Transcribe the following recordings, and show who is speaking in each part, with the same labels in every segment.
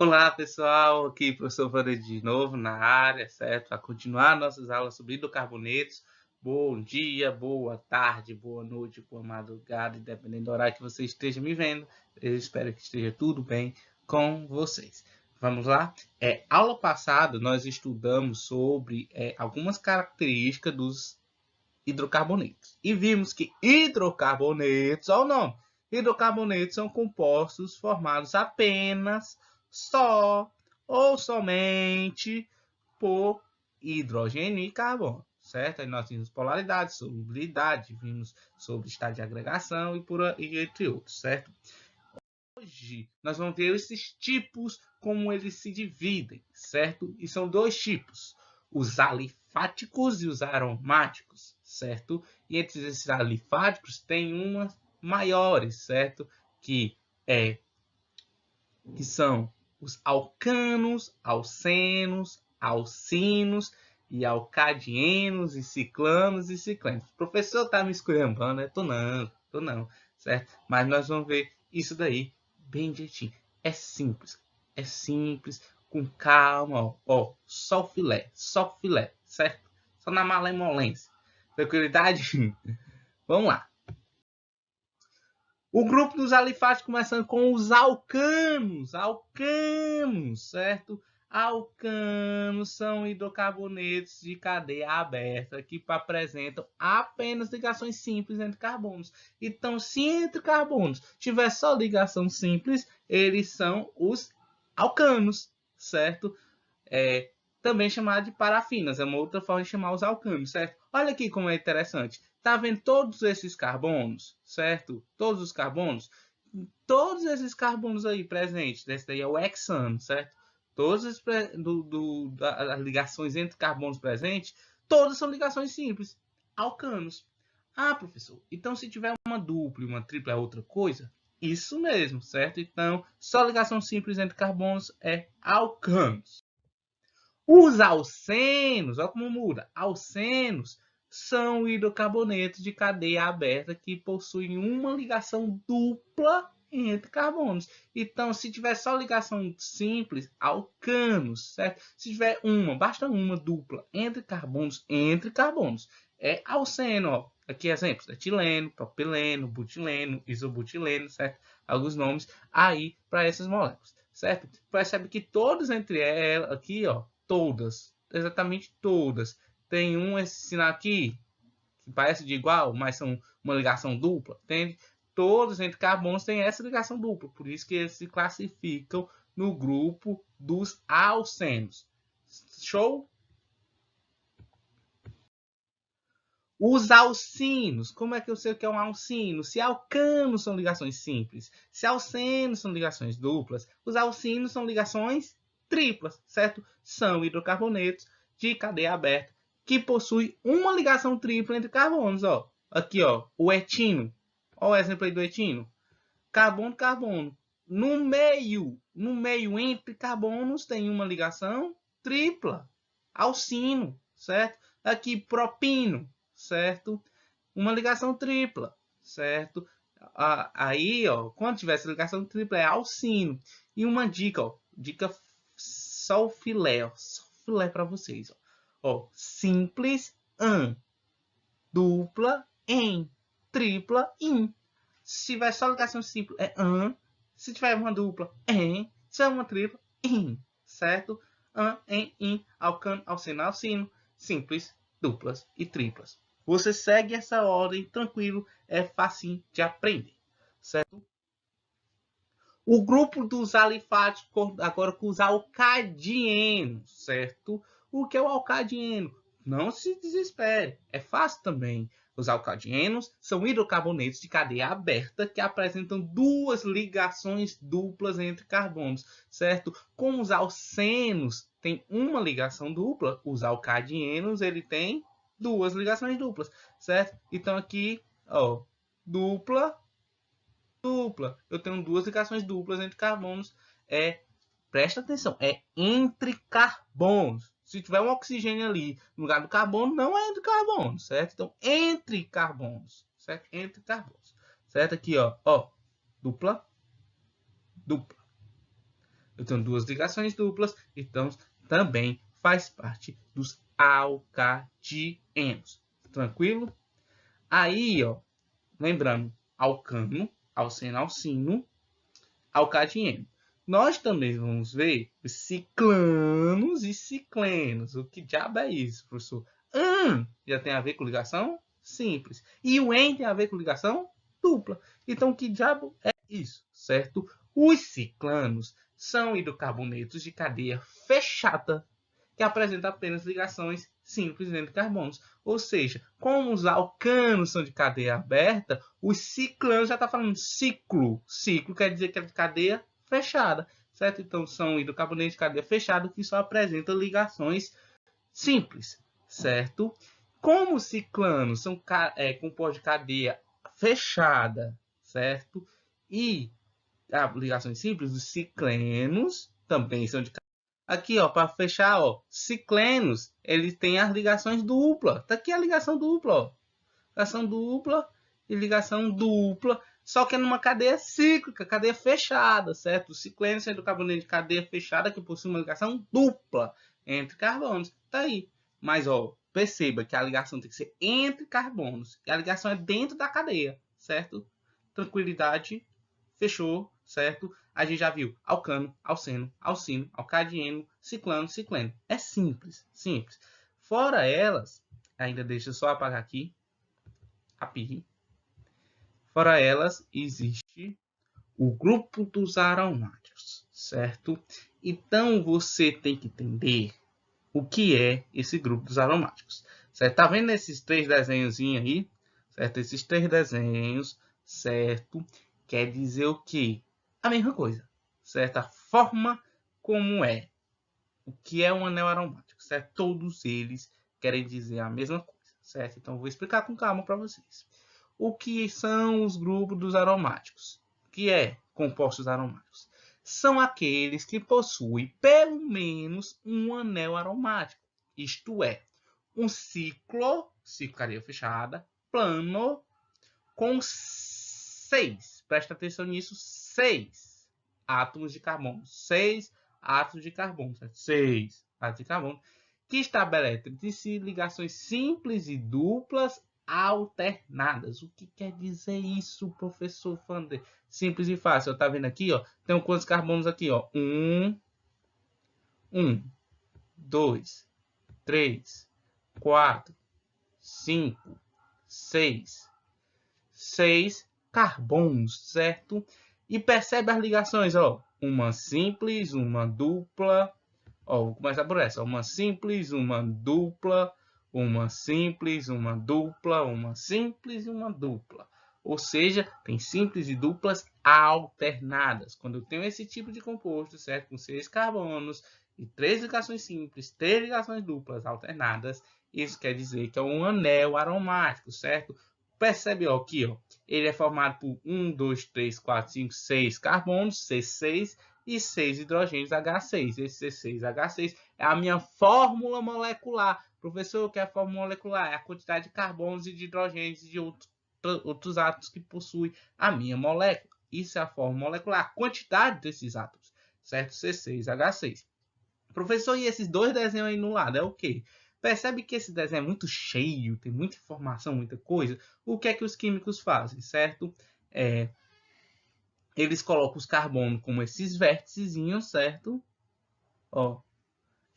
Speaker 1: Olá, pessoal. Aqui, professor Vander de novo na área, certo? A continuar nossas aulas sobre hidrocarbonetos. Bom dia, boa tarde, boa noite, boa madrugada, dependendo do horário que você esteja me vendo. Eu espero que esteja tudo bem com vocês. Vamos lá? Aula passada, nós estudamos sobre algumas características dos hidrocarbonetos. E vimos que hidrocarbonetos, olha o nome, hidrocarbonetos são compostos formados apenas, só ou somente por hidrogênio e carbono, certo? Aí nós vimos polaridade, solubilidade, vimos sobre estado de agregação e entre outros, certo? Hoje nós vamos ver esses tipos, como eles se dividem, certo? E são dois tipos, os alifáticos e os aromáticos, certo? E entre esses alifáticos tem umas maiores, certo? Que são os alcanos, alcenos, alcinos e alcadienos e ciclanos e ciclenos. O professor tá me esculhambando, né? Tô não, certo? Mas nós vamos ver isso daí bem direitinho. É simples, com calma, ó, só o filé, certo? Só na malemolência. Tranquilidade? Vamos lá. O grupo dos alifáticos começando com os alcanos, certo? Alcanos são hidrocarbonetos de cadeia aberta que apresentam apenas ligações simples entre carbonos. Então, se entre carbonos tiver só ligação simples, eles são os alcanos, certo? Também chamado de parafinas, é uma outra forma de chamar os alcanos, certo? Olha aqui como é interessante. Tá vendo todos esses carbonos, certo? Todos os carbonos. Todos esses carbonos aí presentes, esse daí é o hexano, certo? Todas as ligações entre carbonos presentes, todas são ligações simples, alcanos. Ah, professor, então se tiver uma dupla e uma tripla é outra coisa? Isso mesmo, certo? Então, só ligação simples entre carbonos é alcanos. Os alcenos, olha como muda. Alcenos são hidrocarbonetos de cadeia aberta que possuem uma ligação dupla entre carbonos. Então, se tiver só ligação simples, alcanos, certo? Se tiver basta uma dupla entre carbonos, é alceno, ó. Aqui exemplos, etileno, propileno, butileno, isobutileno, certo? Alguns nomes aí para essas moléculas, certo? Percebe que todos entre elas, aqui, ó, todas, exatamente todas, tem esse sinal aqui, que parece de igual, mas são uma ligação dupla, entende? Todos entre carbonos têm essa ligação dupla, por isso que eles se classificam no grupo dos alcenos. Show? Os alcinos, como é que eu sei o que é um alcino? Se alcanos são ligações simples, se alcenos são ligações duplas, os alcinos são ligações triplas, certo? São hidrocarbonetos de cadeia aberta que possuem uma ligação tripla entre carbonos, ó. Aqui, ó, o etino. Olha o exemplo aí do etino. Carbono, carbono. No meio entre carbonos tem uma ligação tripla, alcino, certo? Aqui propino, certo? Uma ligação tripla, certo? Aí, ó, quando tiver essa ligação tripla é alcino. E uma dica, ó, dica só o filé, só o filé para vocês, ó. Simples dupla em, tripla in. Se tiver só ligação simples é an, se tiver uma dupla em, se tiver uma tripla in, certo? An, em, in, alcano, alceno, alcino, simples, duplas e triplas. Você segue essa ordem tranquilo, é facinho de aprender, certo? O grupo dos alifáticos agora com os alcadienos, certo? O que é o alcadieno? Não se desespere, é fácil também. Os alcadienos são hidrocarbonetos de cadeia aberta que apresentam duas ligações duplas entre carbonos, certo? Como os alcenos têm uma ligação dupla, os alcadienos ele tem duas ligações duplas, certo? Então aqui, ó, dupla, eu tenho duas ligações duplas entre carbonos. Presta atenção, é entre carbonos. Se tiver um oxigênio ali no lugar do carbono, não é entre carbonos, certo? Então, entre carbonos, certo? Entre carbonos, certo? Aqui, ó, dupla, dupla. Eu tenho duas ligações duplas, então também faz parte dos alcadienos. Tranquilo? Aí, ó, lembrando, alcano, alceno, alcino, alcadieno. Nós também vamos ver os ciclanos e ciclenos. O que diabo é isso, professor? Já tem a ver com ligação simples. E o em tem a ver com ligação dupla. Então, que diabo é isso, certo? Os ciclanos são hidrocarbonetos de cadeia fechada, que apresentam apenas ligações simples entre carbonos. Ou seja, como os alcanos são de cadeia aberta, os ciclanos já está falando ciclo. Ciclo quer dizer que é de cadeia fechada, certo? Então, são hidrocarbonetos de cadeia fechada que só apresentam ligações simples, certo? Como os ciclanos são compostos de cadeia fechada, certo? E ligações simples, os ciclenos também são de aqui, ó, para fechar, ó, ciclenos, eles têm as ligações duplas. Tá aqui a ligação dupla, ó. Ligação dupla e ligação dupla, só que é numa cadeia cíclica, cadeia fechada, certo? Os ciclenos são hidrocarbonetos de cadeia fechada que possui uma ligação dupla entre carbonos. Tá aí. Mas, ó, perceba que a ligação tem que ser entre carbonos e a ligação é dentro da cadeia, certo? Tranquilidade, fechou, certo? A gente já viu alcano, alceno, alcino, alcadieno, ciclano, cicleno. É simples, simples. Fora elas, ainda deixa eu só apagar aqui, rapidinho. Fora elas, existe o grupo dos aromáticos, certo? Então, você tem que entender o que é esse grupo dos aromáticos, certo? Tá vendo esses três desenhos aí, certo? Esses três desenhos, certo? Quer dizer o quê? A mesma coisa, certo? A forma como é. O que é um anel aromático, certo? Todos eles querem dizer a mesma coisa, certo? Então, vou explicar com calma para vocês. O que são os grupos dos aromáticos? O que é compostos aromáticos? São aqueles que possuem pelo menos um anel aromático. Isto é, um ciclo cadeia fechada, plano, com 6, presta atenção nisso, 6 átomos de carbono. 6 átomos de carbono, certo? 6 átomos de carbono, que estabelece entre si ligações simples e duplas alternadas. O que quer dizer isso, professor Fander? Simples e fácil. Tá vendo aqui, ó? Tem quantos carbonos aqui, ó? 1, 2, 3, 4, 5, 6. 6 carbonos, certo? E percebe as ligações, ó. Uma simples, uma dupla. Ó, vou começar por essa. Uma simples, uma dupla, uma simples, uma dupla, uma simples e uma dupla. Ou seja, tem simples e duplas alternadas. Quando eu tenho esse tipo de composto, certo? Com 6 carbonos e 3 ligações simples, 3 ligações duplas alternadas, isso quer dizer que é um anel aromático, certo? Percebe, ó, aqui, ó, ele é formado por 1, 2, 3, 4, 5, 6 carbonos, C6, e 6 hidrogênios H6. Esse C6H6 é a minha fórmula molecular. Professor, o que é a fórmula molecular? É a quantidade de carbonos e de hidrogênios e de outros átomos que possui a minha molécula. Isso é a fórmula molecular, a quantidade desses átomos, certo? C6H6. Professor, e esses dois desenhos aí no lado é o quê? Percebe que esse desenho é muito cheio, tem muita informação, muita coisa. O que é que os químicos fazem, certo? Eles colocam os carbonos como esses vértices, certo? Ó.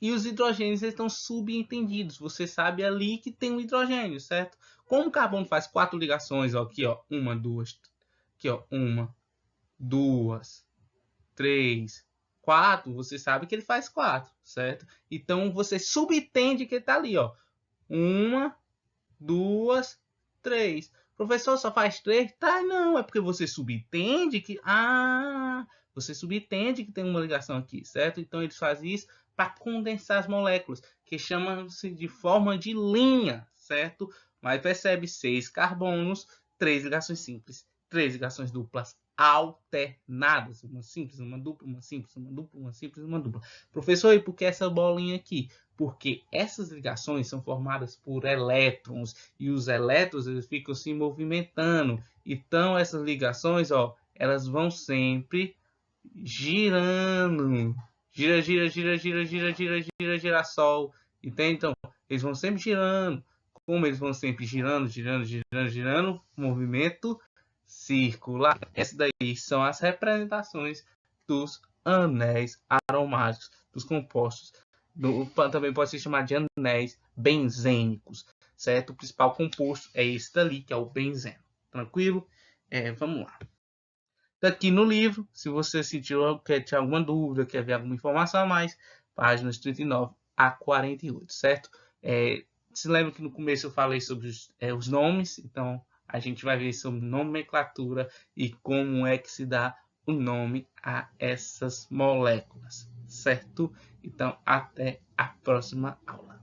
Speaker 1: E os hidrogênios estão subentendidos. Você sabe ali que tem um hidrogênio, certo? Como o carbono faz 4 ligações, ó, aqui, ó, 1, 2, aqui, ó, 1, 2, 3, 4, você sabe que ele faz 4, certo? Então, você subentende que ele está ali, ó. 1, 2, 3. Professor, só faz 3? Tá, não. É porque você subentende que... você subentende que tem uma ligação aqui, certo? Então, eles fazem isso para condensar as moléculas, que chamam-se de forma de linha, certo? Mas percebe 6 carbonos, 3 ligações simples, 3 ligações duplas alternadas. Uma simples, uma dupla, uma simples, uma dupla, uma simples, uma dupla. Professor, e por que essa bolinha aqui? Porque essas ligações são formadas por elétrons e os elétrons eles ficam se movimentando. Então, essas ligações, ó, elas vão sempre girando. Gira, gira, gira, gira, gira, gira, gira, girassol. Entende? Então, eles vão sempre girando. Como eles vão sempre girando, girando, girando, girando, movimento circular. Essas daí são as representações dos anéis aromáticos, dos compostos. Também pode ser chamado de anéis benzênicos, certo? O principal composto é esse dali, que é o benzeno. Tranquilo? Vamos lá. Aqui no livro, se você sentiu, quer ter alguma dúvida, quer ver alguma informação a mais, páginas 39 a 48, certo? Se lembra que no começo eu falei sobre os nomes, então a gente vai ver sobre nomenclatura e como é que se dá o nome a essas moléculas, certo? Então, até a próxima aula.